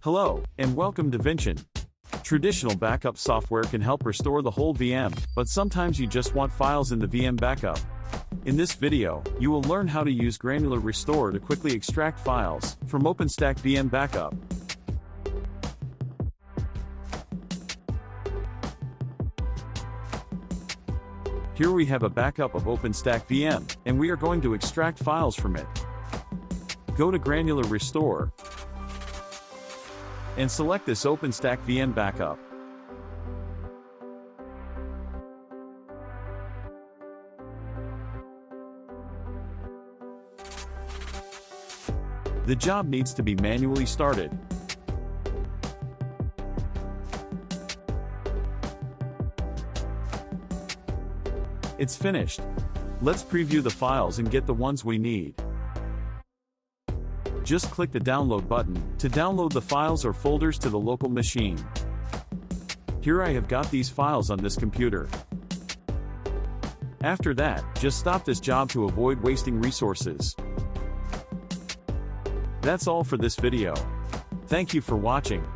Hello, and welcome to Vinchin. Traditional backup software can help restore the whole VM, but sometimes you just want files in the VM backup. In this video, you will learn how to use Granular Restore to quickly extract files from OpenStack VM Backup. Here we have a backup of OpenStack VM, and we are going to extract files from it. Go to Granular Restore and select this OpenStack VM backup. The job needs to be manually started. It's finished. Let's preview the files and get the ones we need. Just click the download button to download the files or folders to the local machine. Here I have got these files on this computer. After that, just stop this job to avoid wasting resources. That's all for this video. Thank you for watching.